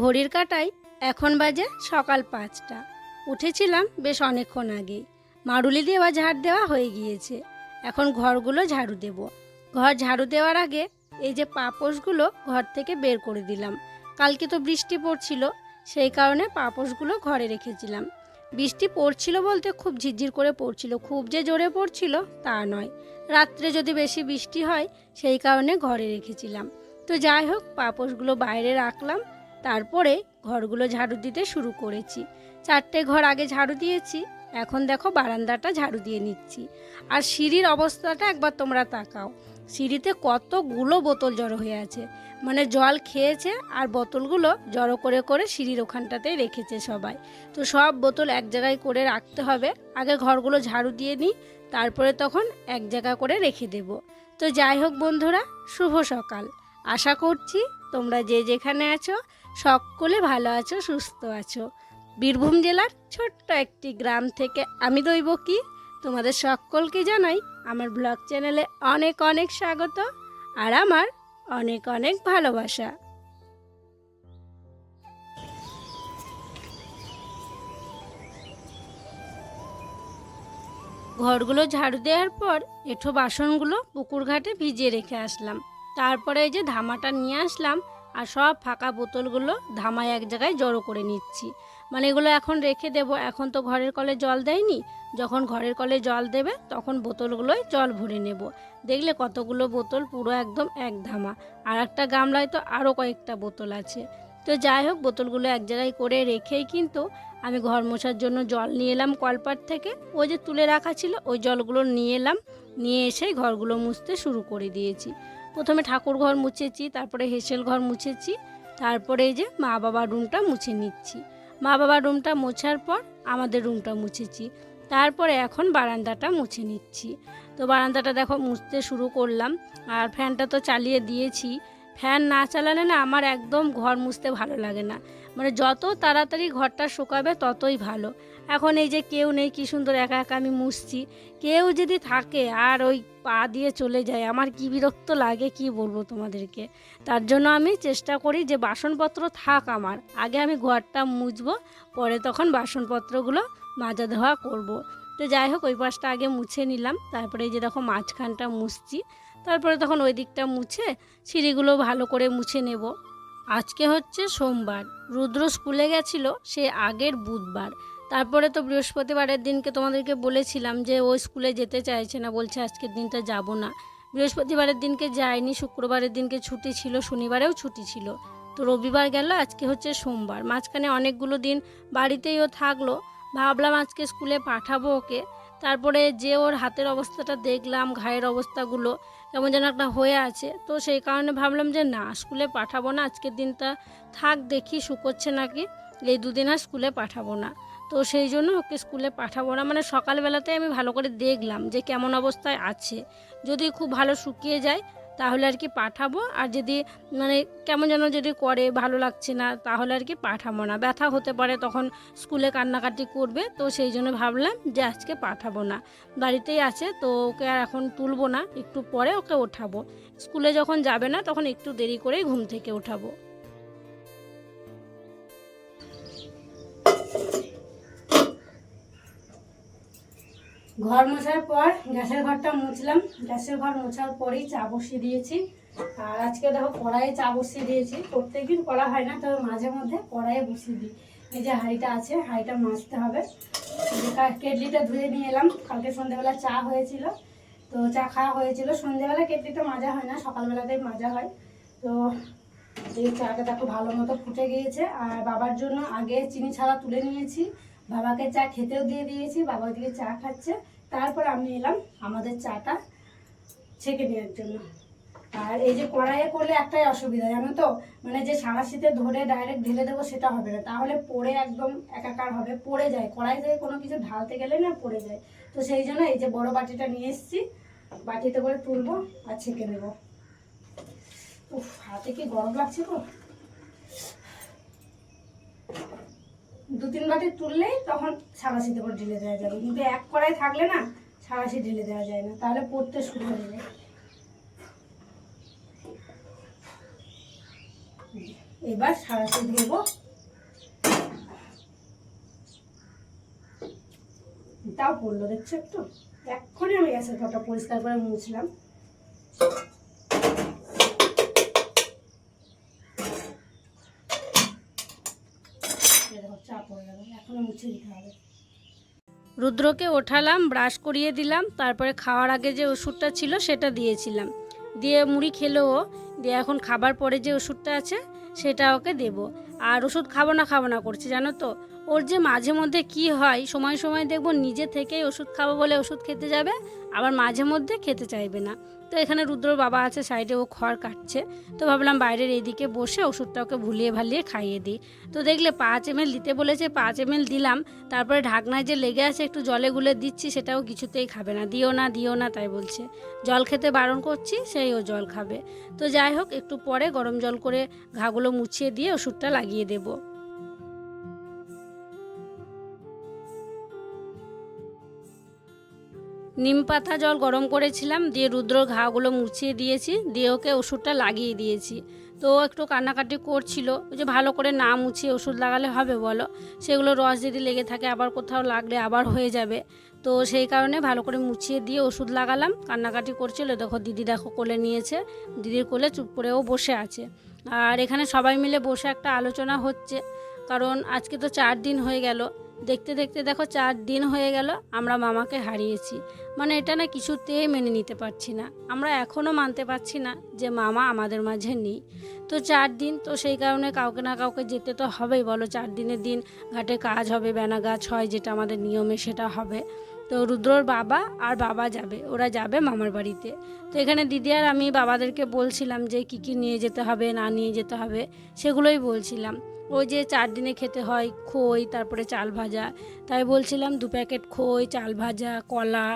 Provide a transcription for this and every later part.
ঘড়ির কাঁটায় এখন বাজে সকাল 5টা। উঠেছিলাম বেশ অনেকক্ষণ আগেই। মাড়ুলি দেওয়া ঝাড় দেওয়া হয়ে গিয়েছে। এখন ঘরগুলো ঝাড়ু দেব। ঘর ঝাড়ু দেওয়ার আগে এই যে পাপোশগুলো ঘর থেকে বের করে দিলাম। কালকে তো বৃষ্টি পড়ছিল, সেই কারণে পাপোশগুলো ঘরে রেখেছিলাম। বৃষ্টি পড়ছিল বলতে খুব ঝিরঝির করে পড়ছিল, খুব যে জোরে পড়ছিল তা নয়। রাত্রে যদি বেশি বৃষ্টি হয় সেই কারণে ঘরে রেখেছিলাম। তো যাই হোক, পাপোশগুলো বাইরে রাখলাম। তারপরে ঘরগুলো ঝাড়ু দিতে শুরু করেছি। 4টে ঘর আগে ঝাড়ু দিয়েছি, এখন দেখো বারান্দাটা ঝাড়ু দিয়ে নিচ্ছি। আর সিঁড়ির অবস্থাটা একবার তোমরা তাকাও। সিঁড়িতে কতগুলো বোতল জড়ো হয়ে আছে, মানে জল খেয়েছে আর বোতলগুলো জড়ো করে করে সিঁড়ির ওখানটাতেই রেখেছে সবাই। তো সব বোতল এক জায়গায় করে রাখতে হবে। আগে ঘরগুলো ঝাড়ু দিয়ে নিই, তারপরে তখন এক জায়গা করে রেখে দেব। তো যাই হোক বন্ধুরা, শুভ সকাল। আশা করছি তোমরা যে যেখানে আছো সকলে ভালো আছো, সুস্থ আছো। বীরভূম জেলার ছোট্ট একটি গ্রাম থেকে আমি দৈবকী তোমাদের সকলকে জানাই আমার ব্লগ চ্যানেলে অনেক অনেক স্বাগত আর আমার অনেক অনেক ভালোবাসা। ঘরগুলো ঝাড়ু দেওয়ার পর এঁঠো বাসনগুলো পুকুর ঘাটে ভিজিয়ে রেখে আসলাম। তারপরে এই যে ধামাটা নিয়ে আসলাম আর সব ফাঁকা বোতলগুলো ধামায় এক জায়গায় জড়ো করে নিচ্ছি। মানে এগুলো এখন রেখে দেব। এখন তো ঘরের কলে জল দেয়নি, যখন ঘরের কলে জল দেবে তখন বোতলগুলোয় জল ভরে নেব। দেখলে কতগুলো বোতল পুরো একদম এক ধামা। আর একটা গামলায় তো আরও কয়েকটা বোতল আছে। তো যাই হোক, বোতলগুলো এক জায়গায় করে রেখেই কিন্তু আমি ঘর মোছার জন্য জল নিয়ে এলাম কলপাট থেকে। ওই যে তুলে রাখা ছিল ওই জলগুলো নিয়ে এলাম, নিয়ে এসেই ঘরগুলো মুছতে শুরু করে দিয়েছি। প্রথমে ঠাকুর ঘর মুছেছি, তারপরে হেসেল ঘর মুছেছি, তারপরে এই যে মা বাবার রুমটা মুছে নিচ্ছি। মা বাবার রুমটা মোছার পর আমাদের রুমটা মুছেছি। তারপরে এখন বারান্দাটা মুছে নিচ্ছি। তো বারান্দাটা দেখো মুছতে শুরু করলাম। আর ফ্যানটা তো চালিয়ে দিয়েছি। ফ্যান না চালালে না আমার একদম ঘর মুছতে ভালো লাগে না। মানে যত তাড়াতাড়ি ঘরটা শুকাবে ততই ভালো। এখন এই যে কেউ নেই, কি সুন্দর একা একা আমি মুছছি। কেউ যদি থাকে আর ওই পা দিয়ে চলে যায়, আমার কি বিরক্ত লাগে কি বলবো তোমাদেরকে। তার জন্য আমি চেষ্টা করি যে বাসনপত্র থাক আমার, আগে আমি ঘরটা মুছবো, পরে তখন বাসনপত্রগুলো মাজা ধোয়া করব। তো যাই হোক, ওই পাশটা আগে মুছে নিলাম। তারপরে এই যে দেখো মাঝখানটা মুছছি। তারপরে তখন ওই দিকটা মুছে সিঁড়িগুলো ভালো করে মুছে নেব। আজকে হচ্ছে সোমবার, রুদ্র স্কুলে গেছিলো সে আগের বুধবার। তারপরে তো বৃহস্পতিবারের দিনকে তোমাদেরকে বলেছিলাম যে ও স্কুলে যেতে চাইছে না, বলছে আজকের দিনটা যাব না। বৃহস্পতিবারের দিনকে যায়নি, শুক্রবারের দিনকে ছুটি ছিল, শনিবারেও ছুটি ছিল। তো রবিবার গেল, আজকে হচ্ছে সোমবার। মাঝখানে অনেকগুলো দিন বাড়িতেই ও থাকলো। ভাবলাম আজকে স্কুলে পাঠাবো ওকে। তারপরে যে ওর হাতের অবস্থাটা দেখলাম, ঘায়ের অবস্থাগুলো কেমন যেন একটা হয়ে আছে, তো সেই কারণে ভাবলাম যে না, স্কুলে পাঠাবো না, আজকের দিনটা থাক, দেখি শুকোচ্ছে নাকি। এই দুদিন আর স্কুলে পাঠাবো না। তো সেই জন্য ওকে স্কুলে পাঠাবো না, মানে সকালবেলাতে আমি ভালো করে দেখলাম যে কেমন অবস্থায় আছে। যদি খুব ভালো শুকিয়ে যায় তাহলে আর কি পাঠাবো, আর যদি মানে কেমন যেন যদি করে ভালো লাগছে না তাহলে আর কি পাঠাবো না। ব্যথা হতে পারে, তখন স্কুলে কান্নাকাটি করবে। তো সেই জন্য ভাবলাম যে আজকে পাঠাবো না, বাড়িতেই আছে। তো ওকে আর এখন তুলবো না, একটু পরে ওকে ওঠাবো। স্কুলে যখন যাবে না তখন একটু দেরি করেই ঘুম থেকে ওঠাবো। ঘর মোছার পর গ্যাসের ঘরটা মুছলাম। গ্যাসের ঘর মোছার পরেই চা বসিয়ে দিয়েছি। আর আজকে দেখো কড়াইয়ে চা বসিয়ে দিয়েছি। প্রত্যেকদিন করা হয় না, তবে মাঝে মধ্যে কড়াইয়ে বসিয়ে দিই। এই যে হাঁড়িটা আছে, হাঁড়িটা মাজতে হবে। কেটলিটা ধুয়ে নিয়ে এলাম। কালকে সন্ধ্যেবেলা চা হয়েছিল, তো চা খাওয়া হয়েছিল। সন্ধ্যেবেলা কেটলিটা মাজা হয় না, সকালবেলাতেই মাজা হয়। তো এই চাটা দেখো ভালো মতো ফুটে গিয়েছে। আর বাবার জন্য আগে চিনি ছাড়া তুলে নিয়েছি, বাবাকে চা খেতেও দিয়ে দিয়েছি। বাবা ওইদিকে চা খাচ্ছে। তারপর আমি এলাম আমাদের চাটা ছেঁকে নেওয়ার জন্য। আর এই যে কড়াইয়ে করলে একটাই অসুবিধা জানো তো, মানে যে সাঁড়াশিতে ধরে ডাইরেক্ট ঢেলে দেবো সেটা হবে না, তাহলে পড়ে একদম একাকার হবে, পড়ে যায়। কড়াই থেকে কোনো কিছু ঢালতে গেলে না পড়ে যায়। তো সেই জন্য এই যে বড় বাটিটা নিয়ে এসেছি, বাটিতে করে তুলবো আর ছেঁকে নেবো। উফ, হাতে কি গরম লাগছে গো। 2-3 বাটি তুললেই তখন সাঁড়াশিতে করে ঢেলে দেওয়া যাবে, কিন্তু এক কড়াই থাকলে না সাঁড়াশি ঢেলে দেওয়া যায় না, তাহলে পড়তে শুরু হয়ে যায়। এবার সারাতে দেবো। তাও পড়লো, দেখছো একটু। এক্ষুনি আমি গ্যাসের ঘরটা পরিষ্কার করে মুছলাম। চাপ হয়ে গেল, এখনো মুছে দিতে হবে। রুদ্রকে ওঠালাম, ব্রাশ করিয়ে দিলাম, তারপরে খাওয়ার আগে যে ওষুধটা ছিল সেটা দিয়েছিলাম, দিয়ে মুড়ি খেলো ও। দিয়ে এখন খাবার পরে যে ওষুধটা আছে সেটা ওকে দেবো। আর ওষুধ খাবো না করছে, জানো তো। ওর যে মাঝে মধ্যে কি হয়, সময় সময় দেখবো নিজে থেকেই ওষুধ খাবো বলে ওষুধ খেতে যাবে, আবার মাঝে মধ্যে খেতে চাইবে না। তো এখানে রুদ্রর বাবা আছে সাইডে, ও খড় কাটছে। তো ভাবলাম বাইরের এইদিকে বসে ওষুধটা ওকে ভুলিয়ে ভালিয়ে খাইয়ে দিই। তো দেখলে 5 ml দিতে বলেছে, 5 ml দিলাম। তারপরে ঢাকনায় যে লেগে আছে একটু জলে গুলে দিচ্ছি, সেটাও কিছুতেই খাবে না। দিও না তাই বলছে। জল খেতে বারণ করছি, সেই ও জল খাবে। তো যাই হোক, একটু পরে গরম জল করে ঘাগুলো মুছিয়ে দিয়ে ওষুধটা লাগিয়ে দেবো। নিম পাতা জল গরম করেছিলাম, দিয়ে রুদ্রর ঘাগুলো মুছিয়ে দিয়েছি, দিয়ে ওকে ওষুধটা লাগিয়ে দিয়েছি। তো ও একটু কান্নাকাটি করছিল, ওই যে ভালো করে না মুছিয়ে ওষুধ লাগালে হবে বলো, সেগুলো রস যদি লেগে থাকে আবার কোথাও লাগলে আবার হয়ে যাবে। তো সেই কারণে ভালো করে মুছিয়ে দিয়ে ওষুধ লাগালাম। কান্নাকাটি করছিল, দেখো দিদি দেখো কোলে নিয়েছে, দিদির কোলে চুপ করেও বসে আছে। আর এখানে সবাই মিলে বসে একটা আলোচনা হচ্ছে, কারণ আজকে তো 4 দিন হয়ে গেল। দেখতে দেখতে দেখো 4 দিন হয়ে গেল আমরা মামাকে হারিয়েছি। মানে এটা না কিছুতেই মেনে নিতে পারছি না, আমরা এখনও মানতে পারছি না যে মামা আমাদের মাঝে নেই। তো 4 দিন, তো সেই কারণে কাউকে না কাউকে যেতে তো হবেই বলো। 4 দিনের দিন ঘাটে কাজ হবে, বেনা গাছ হয়, যেটা আমাদের নিয়মে সেটা হবে। তো রুদ্রর বাবা আর বাবা যাবে, ওরা যাবে মামার বাড়িতে। তো এখানে দিদি আর আমি বাবাদেরকে বলছিলাম যে কী নিয়ে যেতে হবে না নিয়ে যেতে হবে, সেগুলোই বলছিলাম। ওই যে 4 দিনে খেতে হয় খই, তারপরে চাল ভাজা, তাই বলছিলাম 2 প্যাকেট খই, চাল ভাজা, কলা,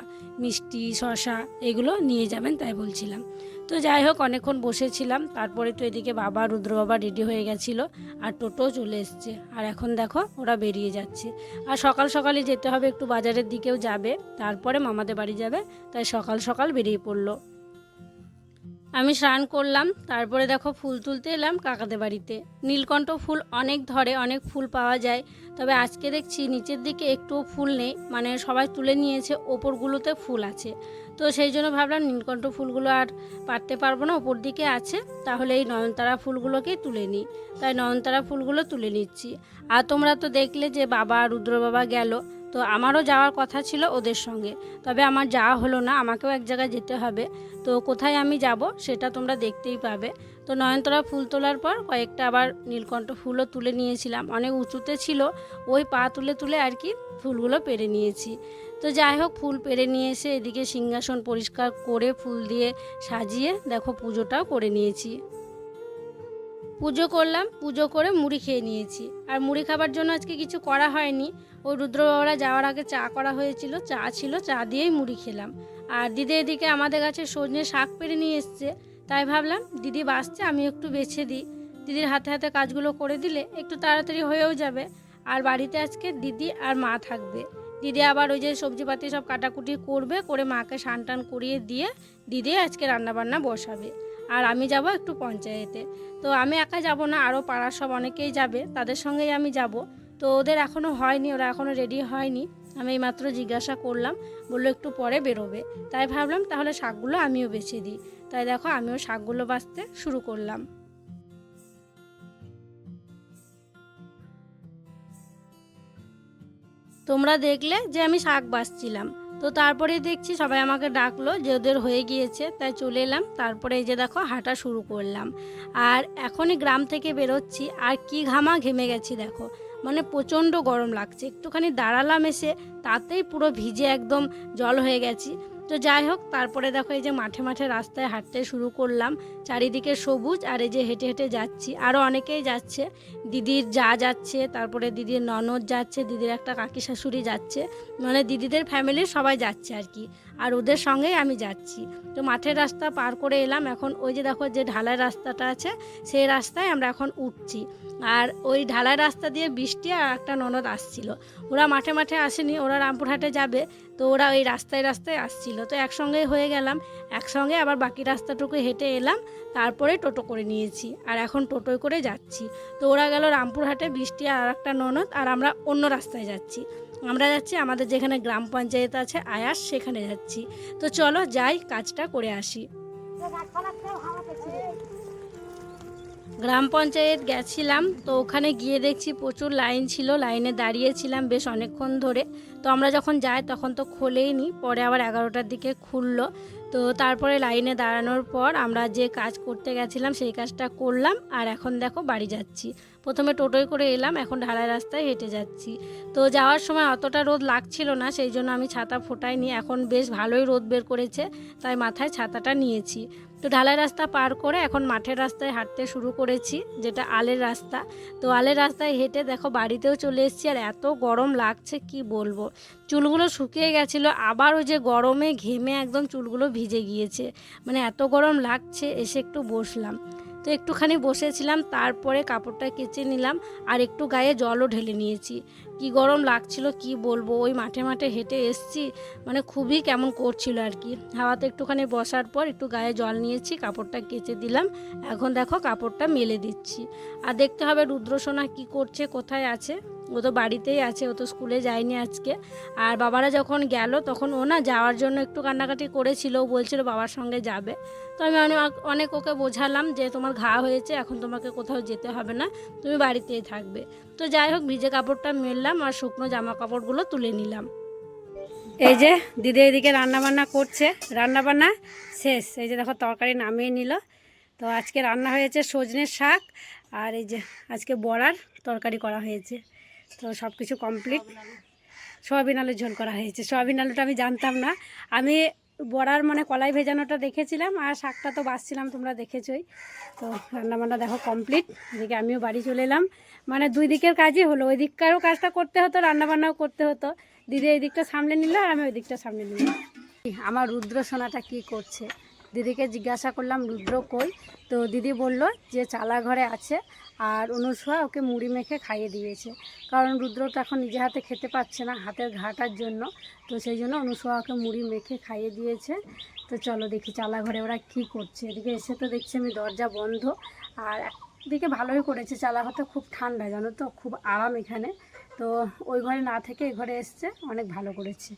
মিষ্টি, শসা এগুলো নিয়ে যাবেন, তাই বলছিলাম। তো যাই হোক, অনেকক্ষণ বসেছিলাম। তারপরে তো এদিকে বাবা, রুদ্র বাবা রেডি হয়ে গেছিলো, আর টোটো চলে এসছে। আর এখন দেখো ওরা বেরিয়ে যাচ্ছে। আর সকাল সকালই যেতে হবে, একটু বাজারের দিকেও যাবে, তারপরে মামাদের বাড়ি যাবে, তাই সকাল সকাল বেরিয়ে পড়লো। আমি স্নান করলাম, তারপরে দেখো ফুল তুলতে এলাম কাকাদের বাড়িতে। নীলকণ্ঠ ফুল অনেক ধরে, অনেক ফুল পাওয়া যায়, তবে আজকে দেখছি নিচের দিকে একটুও ফুল নেই, মানে সবাই তুলে নিয়েছে, ওপরগুলোতে ফুল আছে। তো সেই জন্য ভাবলাম নীলকণ্ঠ ফুলগুলো আর পারতে পারবো না, ওপর দিকে আছে, তাহলে এই নয়নতারা ফুলগুলোকেই তুলে নিই। তাই নয়নতারা ফুলগুলো তুলে নিচ্ছি। আর তোমরা তো দেখলে যে বাবা, রুদ্র বাবা গেল, তো আমারও যাওয়ার কথা ছিল ওদের সঙ্গে, তবে আমার যাওয়া হলো না, আমাকেও এক জায়গায় যেতে হবে। তো কোথায় আমি যাব সেটা তোমরা দেখতেই পাবে। তো নয়নতারা ফুল তোলার পর কয়েকটা আবার নীলকণ্ঠ ফুলও তুলে নিয়েছিলাম, অনেক উঁচুতে ছিল, ওই পা তুলে তুলে আর কি ফুলগুলো পেরে নিয়েছি। তো যাই হোক, ফুল পেরে নিয়ে এসে এদিকে সিংহাসন পরিষ্কার করে ফুল দিয়ে সাজিয়ে দেখো পুজোটাও করে নিয়েছি। পুজো করলাম, পুজো করে মুড়ি খেয়ে নিয়েছি। আর মুড়ি খাবার জন্য আজকে কিছু করা হয়নি, ওই রুদ্র বাবারা যাওয়ার আগে চা করা হয়েছিল, চা ছিল, চা দিয়েই মুড়ি খেলাম। আর দিদি এদিকে আমাদের কাছে সজনে শাক পেরে নিয়ে এসছে, তাই ভাবলাম দিদি বাছছে, আমি একটু বেছে দিই। দিদির হাতে হাতে কাজগুলো করে দিলে একটু তাড়াতাড়ি হয়েও যাবে। আর বাড়িতে আজকে দিদি আর মা থাকবে। দিদি আবার ওই যে সবজিপাতি সব কাটাকুটি করবে, করে মাকে স্নান টান করিয়ে দিয়ে দিদি আজকে রান্নাবান্না বসাবে। আর আমি যাব একটু পঞ্চায়েতে। তো আমি একা যাব না, আরও পাড়ার সব অনেকেই যাবে, তাদের সঙ্গেই আমি যাব। তো ওদের এখনও হয়নি, ওরা এখনও রেডি হয়নি। আমি এইমাত্র জিজ্ঞাসা করলাম, বললো একটু পরে বেরোবে। তাই ভাবলাম তাহলে শাকগুলো আমিও বেছে দিই। তাই দেখো আমিও শাকগুলো বাছতে শুরু করলাম। তোমরা দেখলে যে আমি শাক বাছছিলাম, তো তারপরে দেখছি সবাই আমাকে ডাকলো যে ওদের হয়ে গিয়েছে, তাই চলে এলাম। তারপরে এই যে দেখো হাঁটা শুরু করলাম। আর এখনই গ্রাম থেকে বেরোচ্ছি, আর কি ঘামা ঘেমে গেছি দেখো, মানে প্রচণ্ড গরম লাগছে। একটুখানি দাঁড়ালাম এসে, তাতেই পুরো ভিজে একদম জল হয়ে গেছি। তো যাই হোক, তারপরে দেখো এই যে মাঠে মাঠে রাস্তায় হাঁটতে শুরু করলাম। চারিদিকে সবুজ, আর এই যে হেঁটে হেঁটে যাচ্ছি, আরও অনেকেই যাচ্ছে। দিদির যা যাচ্ছে, তারপরে দিদির ননদ যাচ্ছে, দিদির একটা কাকি শাশুড়ি যাচ্ছে, মানে দিদিদের ফ্যামিলির সবাই যাচ্ছে আর কি। আর ওদের সঙ্গেই আমি যাচ্ছি। তো মাঠের রাস্তা পার করে এলাম, এখন ওই যে দেখো যে ঢালাই রাস্তাটা আছে সেই রাস্তায় আমরা এখন উঠছি। আর ওই ঢালাই রাস্তা দিয়ে বৃষ্টি আর একটা ননদ আসছিল, ওরা মাঠে মাঠে আসেনি, ওরা রামপুরহাটে যাবে, তো ওরা ওই রাস্তায় রাস্তায় আসছিল। তো একসঙ্গেই হয়ে গেলাম, একসঙ্গে আবার বাকি রাস্তাটুকু হেঁটে এলাম, তারপরে টোটো করে নিয়েছি আর এখন টোটোয় করে যাচ্ছি। তো ওরা গেল রামপুরহাটে, বৃষ্টি আর একটা ননদ, আর আমরা অন্য রাস্তায় যাচ্ছি। আমরা যাচ্ছি আমাদের যেখানে গ্রাম পঞ্চায়েত আছে আয়াস, সেখানে যাচ্ছি। তো চলো যাই, কাজটা করে আসি। গ্রাম পঞ্চায়েত গেছিলাম, তো ওখানে গিয়ে দেখছি প্রচুর লাইন ছিল, লাইনে দাঁড়িয়েছিলাম বেশ অনেকক্ষণ ধরে। তো আমরা যখন যাই তখন তো খোলেই নি, পরে আবার 11টার দিকে খুললো। তো তারপরে লাইনে দাঁড়ানোর পর আমরা যে কাজ করতে গেছিলাম সেই কাজটা করলাম, আর এখন দেখো বাড়ি যাচ্ছি। প্রথমে টোটোয় করে এলাম, এখন ঢালাই রাস্তায় হেঁটে যাচ্ছি। তো যাওয়ার সময় অতটা রোদ লাগছিল না, সেই জন্য আমি ছাতা ফোটাইনি, এখন বেশ ভালোই রোদ বের করেছে, তাই মাথায় ছাতাটা নিয়েছি। তো ঢালাই রাস্তা পার করে এখন মাঠের রাস্তায় হাঁটতে শুরু করেছি, যেটা আলের রাস্তা। তো আলের রাস্তায় হেঁটে দেখো বাড়িতেও চলে এসেছি, আর এত গরম লাগছে কি বলবো। চুলগুলো শুকিয়ে গেছিলো, আবার ওই যে গরমে ঘেমে একদম চুলগুলো ভিজে গিয়েছে, মানে এত গরম লাগছে। এসে একটু বসলাম, তো একটুখানি বসেছিলাম, তারপরে কাপড়টা কেচে নিলাম আর একটু গায়ে জলও ঢেলে নিয়েছি। কি গরম লাগছিল কি বলবো, ওই মাঠে মাঠে হেঁটে এসছি, মানে খুবই কেমন করছিল আর কি। হাওয়াতে একটুখানি বসার পর একটু গায়ে জল নিয়েছি, কাপড়টা কেচে দিলাম, এখন দেখো কাপড়টা মেলে দিচ্ছি। আর দেখতে হবে রুদ্রসোনা কি করছে, কোথায় আছে। ও তো বাড়িতেই আছে, ও তো স্কুলে যায়নি আজকে। আর বাবারা যখন গেল তখন ও না যাওয়ার জন্য একটু কান্নাকাটি করেছিল, ও বলছিল বাবার সঙ্গে যাবে। তো আমি অনেক ওকে বোঝালাম যে তোমার ঘা হয়েছে, এখন তোমাকে কোথাও যেতে হবে না, তুমি বাড়িতেই থাকবে। তো যাই হোক, ভিজে কাপড়টা মেললাম আর শুকনো জামা কাপড়গুলো তুলে নিলাম। এই যে দিদি এদিকে রান্নাবান্না করছে, রান্নাবান্না শেষ। এই যে দেখো তরকারি নামিয়ে নিল। তো আজকে রান্না হয়েছে সজনের শাক, আর এই যে আজকে বড়ার তরকারি করা হয়েছে। তো সব কিছু কমপ্লিট। সয়াবিন আলুর ঝোল করা হয়েছে, সয়াবিন আলুটা আমি জানতাম না, আমি বড়ার মানে কলাই ভেজানোটা দেখেছিলাম, আর শাকটা তো বাছছিলাম, তোমরা দেখেছই। তো রান্নাবান্না দেখো কমপ্লিট। এদিকে আমিও বাড়ি চলে এলাম, মানে দুই দিকের কাজই হলো, ওই দিককারও কাজটা করতে হতো, রান্নাবান্নাও করতে হতো। দিদি এই দিকটা সামলে নিল আর আমি ওই দিকটা সামলে নিলাম। আমার রুদ্র সোনাটা কী করছে, দিদিকে জিজ্ঞাসা করলাম রুদ্র কই, তো দিদি বলল যে চালা ঘরে আছে, আর অনুসোয়া ওকে মুড়ি মেখে খাইয়ে দিয়েছে, কারণ রুদ্র তো এখন নিজে হাতে খেতে পাচ্ছে না হাতের ঘাটার জন্য, তো সেই জন্য অনুসোয়া ওকে মুড়ি মেখে খাইয়ে দিয়েছে। তো চলো দেখি চালা ঘরে ওরা কী করছে। এদিকে এসে তো দেখছি আমি দরজা বন্ধ, আর একদিকে ভালোই করেছে, চালা ঘরটা খুব ঠান্ডা জানো তো, খুব আরাম এখানে। তো ওই ঘরে না থেকে এই ঘরে এসছে, অনেক ভালো করেছে।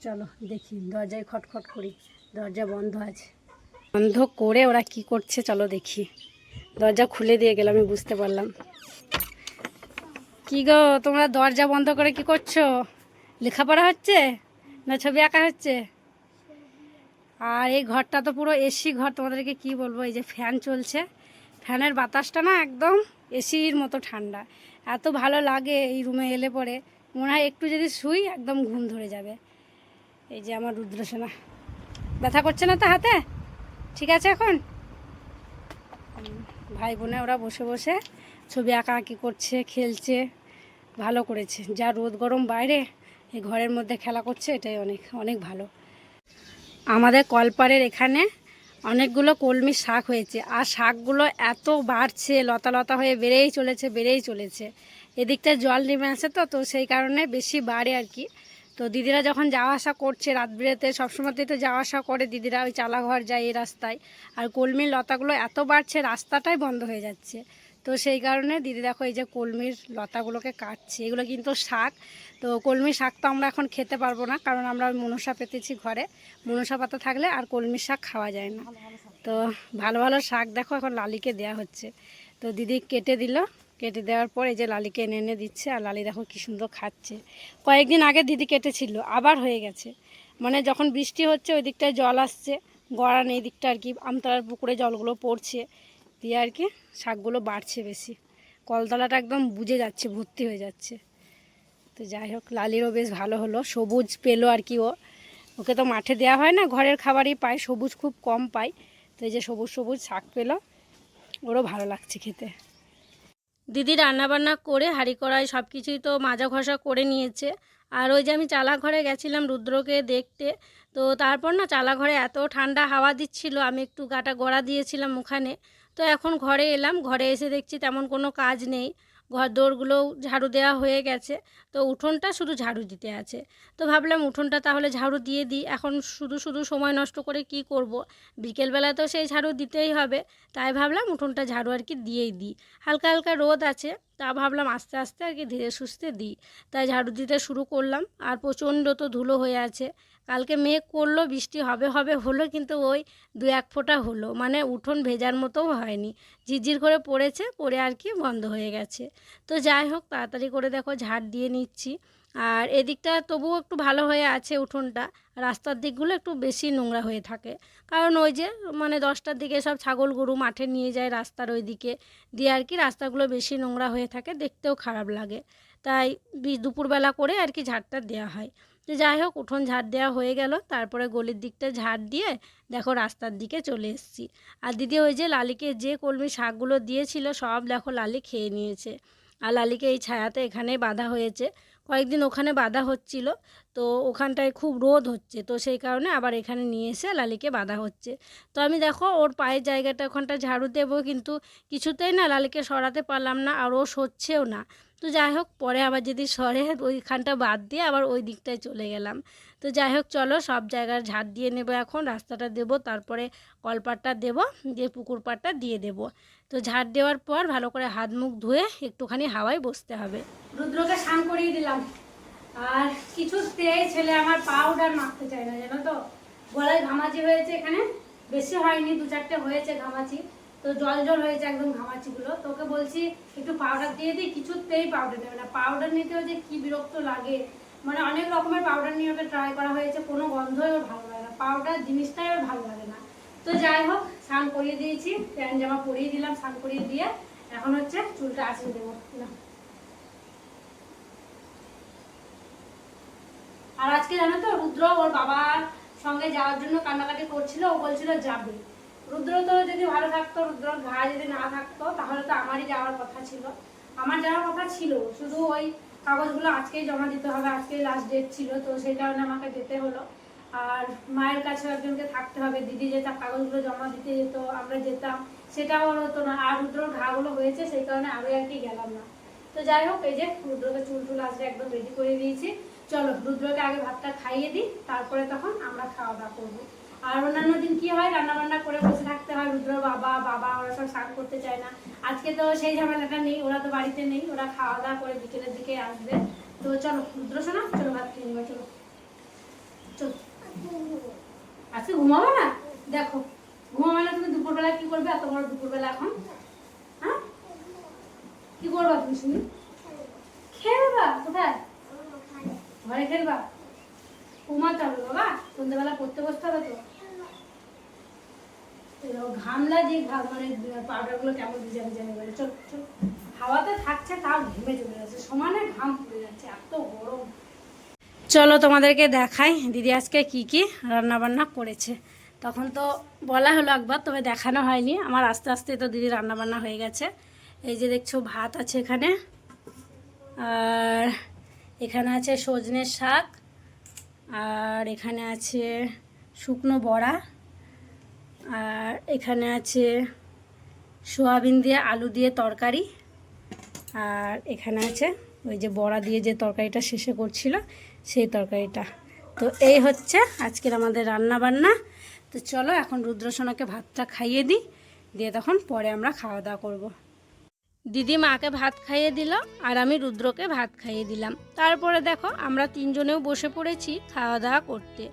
চলো দেখি, দরজায় খটখট করি, দরজা বন্ধ আছে। বন্ধ করে ওরা কি করছে চলো দেখি। দরজা খুলে দিয়ে গেল, আমি বুঝতে পারলাম। কি গো তোমরা দরজা বন্ধ করে কি করছো? লেখাপড়া হচ্ছে না ছবি আঁকা হচ্ছে? আর এই ঘরটা তো পুরো এসি ঘর, তোমাদেরকে কি বলবো, এই যে ফ্যান চলছে, ফ্যানের বাতাসটা না একদম এসির মতো ঠান্ডা, এত ভালো লাগে এই রুমে এলে পরে, মনে হয় একটু যদি শুই একদম ঘুম ধরে যাবে। এই যে আমার রুদ্রসোনা, ব্যথা করছে না তো হাতে? ঠিক আছে এখন? ভাই বোনে ওরা বসে বসে ছবি আঁকাআঁকি করছে, খেলছে, ভালো করেছে। যা রোদ গরম বাইরে, এই ঘরের মধ্যে খেলা করছে, এটাই অনেক অনেক ভালো। আমাদের কলপাড়ের এখানে অনেকগুলো কলমি শাক হয়েছে, আর শাকগুলো এত বাড়ছে, লতা লতা হয়ে বেড়েই চলেছে বেড়েই চলেছে। এদিকটা জল নেমে আসে, তো সেই কারণে বেশি বাড়ে আর কি। তো দিদিরা যখন যাওয়া আসা করছে রাত বিরেতে, সবসময়তেই তো যাওয়া আসা করে দিদিরা, ওই চালাঘর যায় এই রাস্তায়, আর কলমির লতাগুলো এত বাড়ছে রাস্তাটাই বন্ধ হয়ে যাচ্ছে। তো সেই কারণে দিদি দেখো এই যে কলমির লতাগুলোকে কাটছে, এগুলো কিন্তু শাক। তো কলমি শাক তো আমরা এখন খেতে পারবো না, কারণ আমরা ওই মনসা পেতেছি ঘরে, মনসা পাতা থাকলে আর কলমির শাক খাওয়া যায় না। তো ভালো ভালো শাক দেখো এখন লালিকে দেয়া হচ্ছে। তো দিদি কেটে দিল, কেটে দেওয়ার পর এই যে লালিকে এনে এনে দিচ্ছে, আর লালি দেখো কী সুন্দর খাচ্ছে। কয়েকদিন আগে দিদি কেটেছিল, আবার হয়ে গেছে, মানে যখন বৃষ্টি হচ্ছে ওই দিকটায় জল আসছে, গড়ান এই দিকটা আর কি, আমতলার পুকুরে জলগুলো পড়ছে দিয়ে আর কি শাকগুলো বাড়ছে বেশি, কলতলাটা একদম বুজে যাচ্ছে, ভর্তি হয়ে যাচ্ছে। তো যাই হোক, লালিরও বেশ ভালো হলো, সবুজ পেলো আর কি। ওকে তো মাঠে দেওয়া হয় না, ঘরের খাবারই পায়, সবুজ খুব কম পায়, তো এই যে সবুজ সবুজ শাক পেলো, ওরও ভালো লাগছে খেতে। দিদি রান্নাবান্না করে হাঁড়ি কড়াই সব কিছুই তো মাজা ঘষা করে নিয়েছে, আর ওই যে আমি চালাঘরে গেছিলাম রুদ্রকে দেখতে, তো তারপর না চালাঘরে এত ঠান্ডা হাওয়া দিচ্ছিল, আমি একটু গাটা গড়া দিয়েছিলাম ওখানে। তো এখন ঘরে এলাম, ঘরে এসে দেখছি তেমন কোনো কাজ নেই, ঘর দোরগুলোও ঝাড়ু দেওয়া হয়ে গেছে, তো উঠোনটা শুধু ঝাড়ু দিতে আছে। তো ভাবলাম উঠোনটা তাহলে ঝাড়ু দিয়ে দিই, এখন শুধু শুধু সময় নষ্ট করে কি করব, বিকেলবেলা তো সেই ঝাড়ু দিতেই হবে, তাই ভাবলাম উঠোনটা ঝাড়ু আর কি দিয়েই দিই। হালকা হালকা রোদ আছে, তা ভাবলাম আস্তে আস্তে আর কি ধীরে সুস্থে দিই, তাই ঝাড়ু দিতে শুরু করলাম। আর প্রচণ্ড তো ধুলো হয়ে আছে, কালকে মেঘ করলো বৃষ্টি হবে হবে হলো, কিন্তু ওই দু এক ফোঁটা হলো, মানে উঠোন ভেজার মতোও হয়নি, ঝিরঝির করে পড়েছে, পড়ে আর কি বন্ধ হয়ে গেছে। তো যাই হোক তাড়াতাড়ি করে দেখো ঝাড় দিয়ে নিচ্ছি। আর এদিকটা তবুও একটু ভালো হয়ে আছে উঠোনটা, রাস্তার দিকগুলো একটু বেশি নোংরা হয়ে থাকে, কারণ ওই যে মানে 10টার দিকে সব ছাগল গরু মাঠে নিয়ে যায় রাস্তার ওই দিকে দিয়ে আর কি, রাস্তাগুলো বেশি নোংরা হয়ে থাকে, দেখতেও খারাপ লাগে, তাই দুপুরবেলা করে আর কি ঝাড়টা দেওয়া হয়। তো যাই হোক উঠোন ঝাড় দেওয়া হয়ে গেল, তারপরে গলির দিকটা ঝাড় দিয়ে দেখো রাস্তার দিকে চলে এসেছি। আর দিদি ওই যে লালিকে যে কলমি শাকগুলো দিয়েছিল সব দেখো লালি খেয়ে নিয়েছে। আর লালিকে এই ছায়াতে এখানেই বাঁধা হয়েছে, কয়েকদিন ওখানে বাঁধা হচ্ছিল, তো ওখানটায় খুব রোদ হচ্ছে, তো সেই কারণে আবার এখানে নিয়ে এসে লালিকে বাঁধা হচ্ছে। তো আমি দেখো ওর পায়ের জায়গাটা ওখানটা ঝাড়ু দেবো, কিন্তু কিছুতেই না লালিকে সরাতে পারলাম না, আর ও সরছেও না। তো যাই হোক পরে আবার যদি সরে ওইখানটা বাদ দিয়ে আবার ওই দিকটায় চলে গেলাম। তো যাই হোক চলো সব জায়গার ঝাড় দিয়ে নেবো, এখন রাস্তাটা দেবো, তারপরে কলপাটটা দেবো, দিয়ে পুকুর পাড়টা দিয়ে দেবো। তো ঝাড় দেওয়ার পর ভালো করে হাত মুখ ধুয়ে একটুখানি হাওয়ায় বসতে হবে। রুদ্রকে স্নান করিয়ে দিলাম, আর কিছুতেই ছেলে আমার পাউডার মাখতে চায় না, জানো তো, গলায় ঘামাচি হয়েছে, এখানে বেশি হয়নি, 2-4টে হয়েছে ঘামাচি, তো জল জল হয়েছে একদম ঘামাচিগুলো। তোকে বলছি একটু পাউডার দিয়ে দিই, কিছুতেই পাউডার দেবে না, পাউডার নিতেও যে কি বিরক্ত লাগে, মানে অনেক রকমের পাউডার নিয়ে ওকে ট্রাই করা হয়েছে, কোনো গন্ধই ওর ভালো লাগে না, পাউডার জিনিসটাই ওর ভালো লাগে না। তো যাই হোক স্নান করিয়ে দিয়েছি, প্যান্ট জামা পরিয়ে দিলাম, স্নান করিয়ে দিয়ে এখন হচ্ছে চুলটা আঁচড়ে দেবো না। আর আজকে জানো তো রুদ্র ওর বাবার সঙ্গে যাওয়ার জন্য কান্নাকাটি করছিল, ও বলছিল যাবে। রুদ্র তো যদি ভালো থাকতো, রুদ্রর ঘা যদি না থাকতো তাহলে তো আমারই যাওয়ার কথা ছিল, আমার যাওয়ার কথা ছিল, শুধু ওই কাগজগুলো আজকেই জমা দিতে হবে, আজকেই লাস্ট ডেট ছিল, তো সেই কারণে আমাকে যেতে হলো। আর মায়ের কাছেও একজনকে থাকতে হবে, দিদি যে তার কাগজগুলো জমা দিতে যেত আমরা যেতাম, সেটাও হতো না, আর রুদ্রর ঘাগুলো হয়েছে সেই কারণে আমি আর কি গেলাম না। তো যাই হোক এই যে রুদ্রকে চুল টুল আজকে একদম রেডি করে দিয়েছি, চলো রুদ্রকে আগে ভাতটা খাইয়ে দিই, তারপরে তখন আমরা খাওয়া দাওয়া করবো। আর অন্যান্য দিন কি হয়, রান্না বান্না করে বসে থাকতে হয়, রুদ্র বাবা ওরা সব স্নান করতে চায় না, আজকে তো সেই ঝামেলাটা নেই, ওরা তো বাড়িতে নেই, ওরা খাওয়া দাওয়া করে বিকেলের দিকে আসবে। তো চলো রুদ্র শোনা, চলো ভাত খেয়ে নেবো, চলো চলো। আজকে ঘুমাবো না, দেখো ঘুমাবে না, তুমি দুপুরবেলা কি করবে, এত বড় দুপুরবেলা এখন, হ্যাঁ কি করবা তুমি শুনি, খেলবা কোথায়, ঘরে খেলবা, ঘুমাতে হবে বাবা, সন্ধ্যাবেলা পড়তে বসতে হবে তো, ঘামলা যে মানে পাউডার গুলো কেমন ভিজা ভিজা নেবে, চল চল, হাওয়াতে থাকছে তাও ঘেমে চলে যাচ্ছে, সমানে ঘাম পড়ে যাচ্ছে, এত গরম। চলো তোমাদেরকে দেখাই দিদি আজকে কি কি রান্না বান্না করেছে, তখন তো বলা হলো একবার, তবে দেখানো হয়নি আমার, আস্তে আস্তে তো দিদি রান্না বান্না হয়ে গেছে। এই যে দেখছো ভাত আছে এখানে, আর এখানে আছে সজনের শাক, আর এখানে আছে শুকনো বড়া, আর এখানে আছে সোয়াবিন দিয়ে আলু দিয়ে তরকারি, আর এখানে আছে ওই যে বড়া দিয়ে যে তরকারিটা শেষে করছিল সেই তরকারিটা। তো এই হচ্ছে আজকের আমাদের রান্না বান্না। তো চলো এখন রুদ্রসোনাকে ভাতটা খাইয়ে দিই, দিয়ে তখন পরে আমরা খাওয়া দাওয়া করবো। দিদি মাকে ভাত খাইয়ে দিল, আর আমি রুদ্রকে ভাত খাইয়ে দিলাম, তারপরে দেখো আমরা তিনজনেও বসে পড়েছি খাওয়া দাওয়া করতে।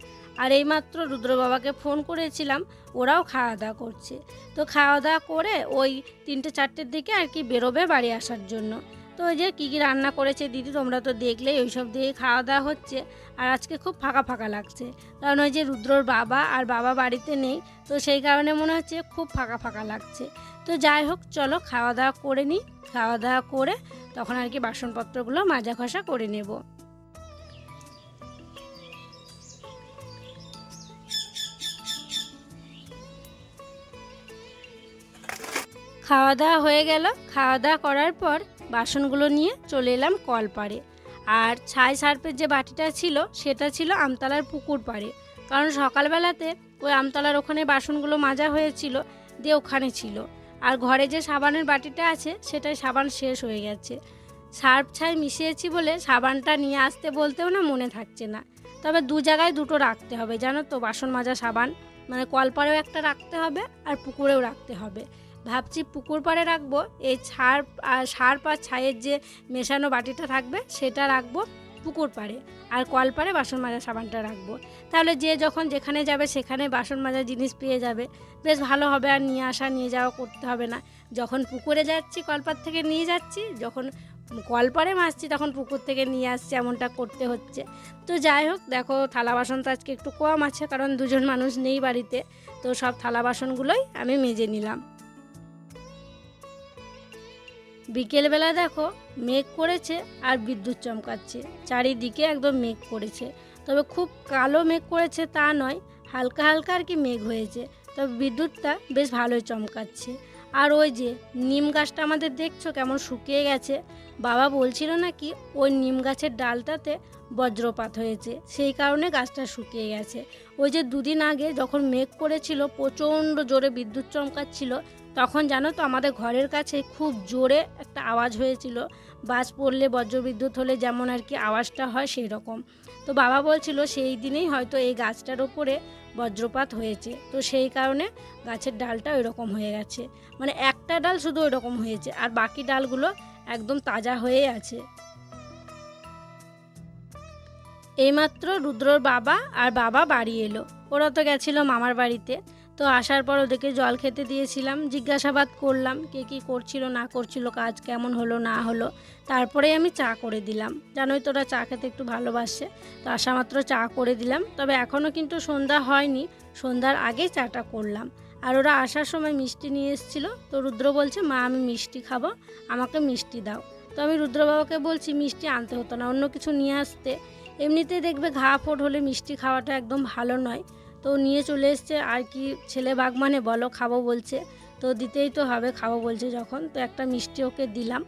আর এইমাত্র রুদ্র বাবাকে ফোন করেছিলাম, ওরাও খাওয়া দাওয়া করছে। তো খাওয়া দাওয়া করে ওই 3টে-4টের দিকে আর কি বেরোবে বাড়ি আসার জন্য। তো ওই যে কী কী রান্না করেছে দিদি তোমরা তো দেখলেই, ওইসব দিয়ে খাওয়া দাওয়া হচ্ছে। আর আজকে খুব ফাঁকা ফাঁকা লাগছে, কারণ ওই যে রুদ্রর বাবা আর বাবা বাড়িতে নেই, তো সেই কারণে মনে হচ্ছে খুব ফাঁকা ফাঁকা লাগছে। তো যাই হোক চলো খাওয়া দাওয়া করে নিই, খাওয়া দাওয়া করে তখন আর কি বাসনপত্রগুলো মাজা ঘষা করে নেব। খাওয়া দাওয়া হয়ে গেল, খাওয়া দাওয়া করার পর বাসনগুলো নিয়ে চলে এলাম কলপাড়ে। আর ছাই সার্ফের যে বাটিটা ছিল সেটা ছিল আমতলার পুকুর পাড়ে, কারণ সকালবেলাতে ওই আমতলার ওখানে বাসনগুলো মাজা হয়েছিল, দিয়ে ওখানে ছিল। আর ঘরে যে সাবানের বাটিটা আছে সেটাই সাবান শেষ হয়ে গেছে। সার্ফ ছাই মিশিয়েছি বলে সাবানটা নিয়ে আসতে বলতেও না মনে থাকছে না। তবে দু জায়গায় দুটো রাখতে হবে জানো তো, বাসন মাজা সাবান, মানে কলপাড়েও একটা রাখতে হবে আর পুকুরেও রাখতে হবে। ভাবছি পুকুর পাড়ে রাখবো এই সার্ফ আর ছাইয়ের যে মেশানো বাটিটা থাকবে সেটা রাখবো পুকুর পাড়ে, আর কলপাড়ে বাসন মাজা সাবানটা রাখবো। তাহলে যে যখন যেখানে যাবে সেখানে বাসন মাজা জিনিস পেয়ে যাবে, বেশ ভালো হবে। আর নিয়ে আসা নিয়ে যাওয়া করতে হবে না। যখন পুকুরে যাচ্ছি কলপাড় থেকে নিয়ে যাচ্ছি, যখন কলপাড়ে মাজছি তখন পুকুর থেকে নিয়ে আসছি, এমনটা করতে হচ্ছে। তো যাই হোক, দেখো থালা বাসন তো আজকে একটু কম আছে, কারণ দুজন মানুষ নেই বাড়িতে। তো সব থালা বাসনগুলোই আমি মেজে নিলাম। বিকেলবেলা দেখো মেঘ করেছে আর বিদ্যুৎ চমকাচ্ছে, চারিদিকে একদম মেঘ করেছে। তবে খুব কালো মেঘ করেছে তা নয়, হালকা হালকা আর কি মেঘ হয়েছে। তবে বিদ্যুৎটা বেশ ভালোই চমকাচ্ছে। আর ওই যে নিম গাছটা আমাদের দেখছো কেমন শুকিয়ে গেছে, বাবা বলছিল নাকি ওই নিম গাছের ডালটাতে বজ্রপাত হয়েছে, সেই কারণে গাছটা শুকিয়ে গেছে। ওই যে দুদিন আগে যখন মেঘ করেছিল প্রচণ্ড জোরে বিদ্যুৎ চমকাচ্ছিল, তখন জানো তো আমাদের ঘরের কাছে খুব জোরে একটা আওয়াজ হয়েছিল। বাজ পড়লে বজ্রবিদ্যুৎ হলে যেমন আর কি আওয়াজটা হয় সেই রকম। তো বাবা বলছিল সেই দিনেই হয়তো এই গাছটার ওপরে বজ্রপাত হয়েছে, তো সেই কারণে গাছের ডালটা ওই রকম হয়ে গেছে। মানে একটা ডাল শুধু ওই রকম হয়েছে, আর বাকি ডালগুলো একদম তাজা হয়ে আছে। এইমাত্র রুদ্রর বাবা আর বাবা বাড়ি এলো, ওরা তো গেছিলো মামার বাড়িতে। তো আসার পর ওদেরকে জল খেতে দিয়েছিলাম, জিজ্ঞাসাবাদ করলাম কে কী করছিল না করছিল, কাজ কেমন হলো না হলো। তারপরেই আমি চা করে দিলাম, জানোই তো ওরা চা খেতে একটু ভালোবাসে। তো আসা মাত্র চা করে দিলাম। তবে এখনও কিন্তু সন্ধ্যা হয়নি, সন্ধ্যার আগেই চাটা করলাম। আর ওরা আসার সময় মিষ্টি নিয়ে এসেছিলো। তো রুদ্র বলছে মা আমি মিষ্টি খাবো, আমাকে মিষ্টি দাও। তো আমি রুদ্র বাবাকে বলছি মিষ্টি আনতে হতো না, অন্য কিছু নিয়ে আসতে। এমনিতেই দেখবে ঘা ফোট হলে মিষ্টি খাওয়াটা একদম ভালো নয়। তো নিয়ে চলে এসছে, আর কি ছেলে বাঘ মানে বলো, খাবো বলছে তো দিতেই তো হবে, খাবো বলছে যখন, তো একটা মিষ্টি ওকে দিলাম।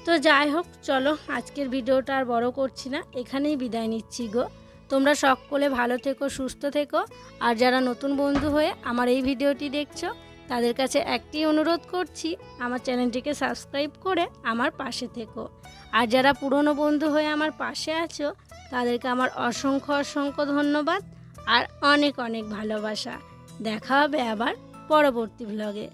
তো যাই হোক চলো, আজকের ভিডিওটা আর বড় করছি না, এখানেই বিদায় নিচ্ছি গো। তোমরা সকলে ভালো থেকো, সুস্থ থেকো। আর যারা নতুন বন্ধু হয়ে আমার এই ভিডিওটি দেখছো তাদের কাছে একটি অনুরোধ করছি, আমার চ্যানেলটিকে সাবস্ক্রাইব করে আমার পাশে থেকো। আর যারা পুরনো বন্ধু হয়ে আমার পাশে আছো তাদেরকে আমার অসংখ্য অসংখ্য ধন্যবাদ আর অনেক অনেক ভালোবাসা। দেখা হবে আবার পরবর্তী ব্লগে।